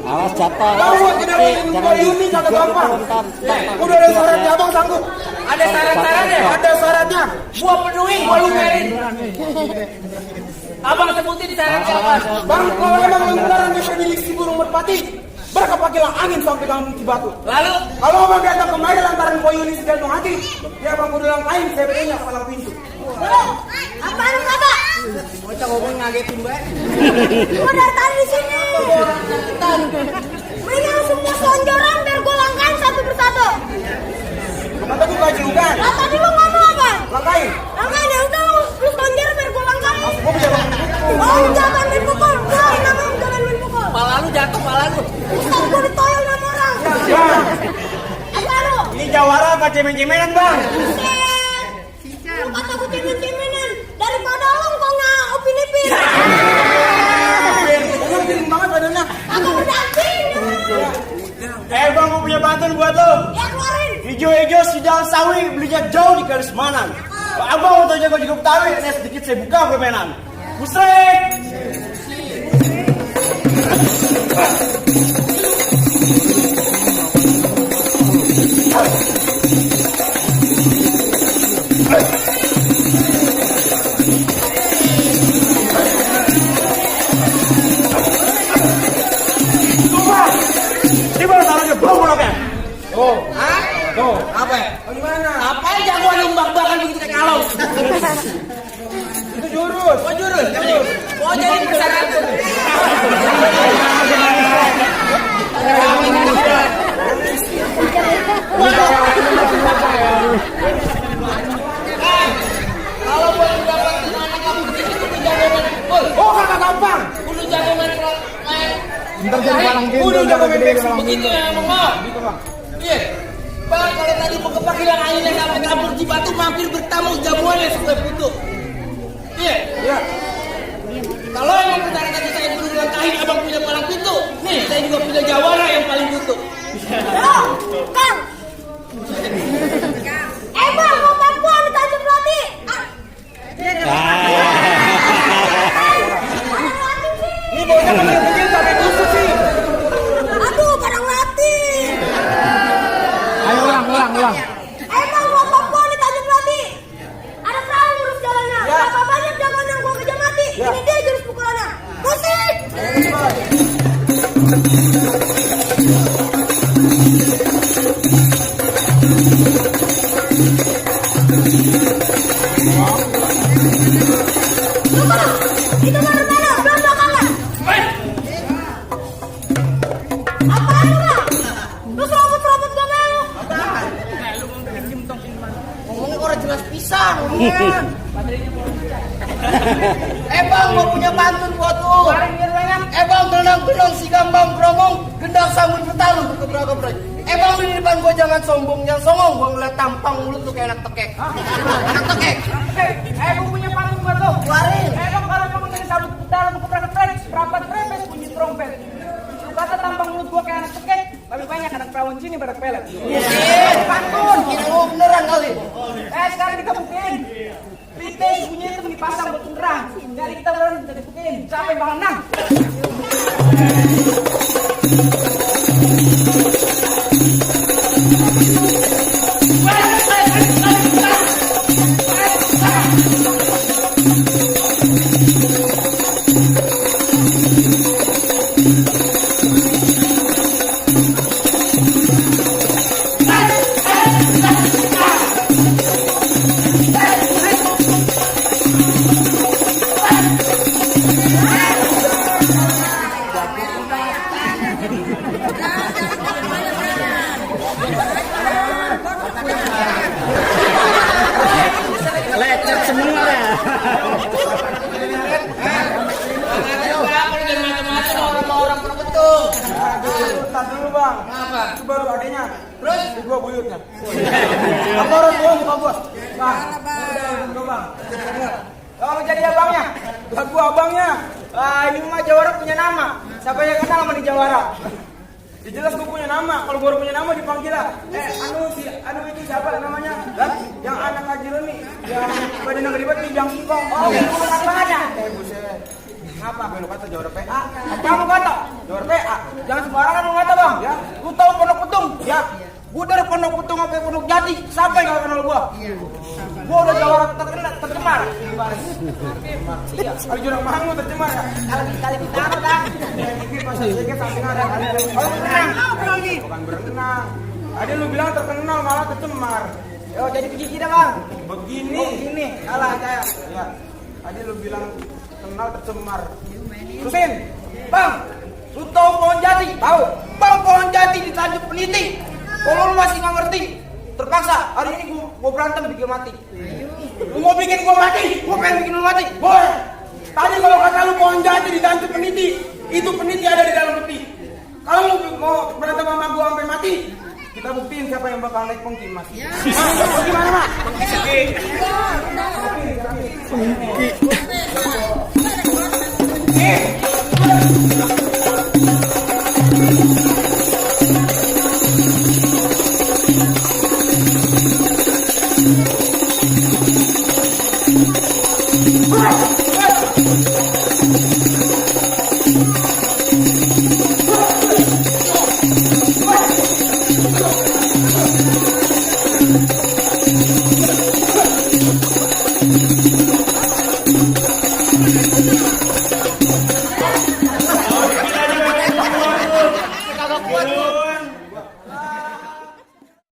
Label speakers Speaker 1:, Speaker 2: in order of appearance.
Speaker 1: Awas jatuh.
Speaker 2: Kamu tidak mau ini kagak gampang. Udah ada syaratnya abang sanggup.
Speaker 3: Ada syarat-syaratnya.
Speaker 2: Ada syaratnya.
Speaker 3: Gua penuhi, gua lumerin. Abang sebutin syaratnya apa?
Speaker 2: Bang, kalau memang lembaran milik si burung merpati, berkepakailah angin sampai kamu Cibatu.
Speaker 3: Lalu
Speaker 2: Kalau abang datang kemari lantaran kau ini segantung hati, dia abang kudu langkain CBD-nya kepala pintu.
Speaker 4: Apaan Bapak?
Speaker 2: Bocah ngomong ngagetin mbak.
Speaker 4: Gua dari tadi di sini. Mendingan semua selonjoran biar gua langkain satu persatu.
Speaker 2: Kata gua juga.
Speaker 4: Lah tadi lu ngomong apa?
Speaker 2: Langkain.
Speaker 4: Langkain ya udah lu selonjor biar gua langkain.
Speaker 2: Gua bisa bang.
Speaker 4: Oh jangan main pukul. Keluarin namanya jangan main pukul.
Speaker 3: pala lu jatuh, pala lu.
Speaker 4: Ustaz gua ditoyol sama orang.
Speaker 2: Bang,
Speaker 4: Apa lu?
Speaker 2: ini jawara apa cemen-cemenan bang?
Speaker 4: Buset. Lu kata gua cemen-cemenan. Daripada lu kok nggak opini-opini.
Speaker 2: Ngomongin banget badannya.
Speaker 4: Aku berdamping.
Speaker 2: Bang, gua punya bantuan buat lo.
Speaker 4: Ya keluarin.
Speaker 2: Hijau-hijau si jalan sawi belinya jauh di garis manan. Abang mau jago juga Betawi, ini sedikit saya buka permainan. Musrek. Di mana tangannya belum bloknya? Oh,
Speaker 3: Hah?
Speaker 2: tuh.
Speaker 3: Apa ya?
Speaker 2: Bagaimana?
Speaker 3: Apa yang jagoan lu mbak-mbakan begitu kayak kalau?
Speaker 2: Itu jurus.
Speaker 3: Oh jurus. Oh jadi persyaratan. Kalau boleh mendapat anak kamu begitu kudu jago main pukul.
Speaker 2: Oh, kakak gampang.
Speaker 3: Kudu jago main
Speaker 2: Bentar jadi palang gitu. Udah jago main
Speaker 3: begitu ya mau. Iya. Bang, kalau tadi mau kepakilan angin yang sampai kabur Cibatu mampir bertamu jamuannya sampai putu. Iya.
Speaker 2: Iya.
Speaker 3: Kalau emang benar tadi saya kudu langkahin abang punya palang pintu. Nih, saya juga punya jawara yang paling butuh.
Speaker 4: Kang. Bang, mau Papua di Tanjung Melati.
Speaker 2: Ini bocah kecil sampai busuk sih.
Speaker 4: Aduh, kadang latih.
Speaker 2: Ayo ulang.
Speaker 4: Bang, mau Papua di Tanjung Melati. Ada perahu ngurus jalannya.
Speaker 2: Ya.
Speaker 4: Berapa banyak jagoan yang gua kejar mati.
Speaker 2: Ya.
Speaker 4: Ini dia jurus pukulannya. Musik. Lupa, itu baru mana? Belum belakangan. Apaan lu, Bang? Lu serobot-serobot gak mau?
Speaker 3: Ngomongnya kok jelas pisang ngomongnya. Bang, mau punya pantun buat lu. Bang, tenang si gambang kromong, gendang sambut bertalu berkebrak-kebrek. Bang, di depan gua jangan sombong, jangan songong. Gua ngeliat tampang mulut lu kayak anak tekek. Anak tekek.
Speaker 5: Gua punya pantun buat lo.
Speaker 3: Keluarin.
Speaker 5: Bang, kalau kamu ingin sambut bertalu berkebrak-kebrek, rapat trepes bunyi trompet. Lu kata tampang mulut gua kayak anak tekek, lebih banyak anak perawan sini pada pelet. Pantun.
Speaker 3: Ini lu beneran kali.
Speaker 5: Sekarang kita buktiin. Pites bunyi itu dipasang buat penerang. Jadi kita beneran bisa dibuktiin. Siapa yang bakal menang?
Speaker 1: Lecet semua ya.
Speaker 3: Orang betul.
Speaker 2: Tar dulu bang.
Speaker 3: Kenapa?
Speaker 2: Itu baru adanya.
Speaker 3: Terus?
Speaker 2: Di gua buyutnya. Apa orang gua muka gua? Bang. Udah gua bang. Kalau jadi abangnya, lah gua abangnya. Ini mah Jawara punya nama. Siapa yang kenal sama di Jawara? Jelas gua punya nama. Kalau gua punya nama dipanggil lah. Anu itu siapa namanya? Yang anak Haji Roni. Yang badannya gede banget Bijang Singkong. Oh, bukan ada. Buset. Ngapa? Lu kata Jawara PA? Kamu kata Jawara PA? Jangan sembarangan lu ngata bang. Ya. Lu tahu Pondok Petung? Ya. Gua dari Pondok Petung sampai Pondok Jati. Siapa yang gak kenal gua? Gua udah jawara tercemar. Iya. Kalau jurang mahal lu tercemar ya.
Speaker 4: Kali kita apa dah?
Speaker 2: Ini pas sedikit samping ada. Oh berenang. Bukan berenang. Tadi lu bilang terkenal malah tercemar.
Speaker 5: Yo, jadi begini dah bang.
Speaker 2: Begini.
Speaker 5: Oh, gini. Salah saya.
Speaker 2: Ya. Tadi lu bilang kenal tercemar. Terusin. Bang, lu tahu pohon jati? Tahu. Bang, pohon jati di Tanjung Peniti. Kalau lu masih nggak ngerti, terpaksa hari ini gua berantem bikin mati. Lu mau bikin gua mati? Gua pengen bikin lu mati. Boleh. Tadi kalau kata lu pohon jati di Tanjung Peniti, itu peniti ada di dalam peti. Kalau lu mau berantem sama gua sampai mati, kita buktiin siapa yang bakal naik pengki mas. Ya. Gimana mak?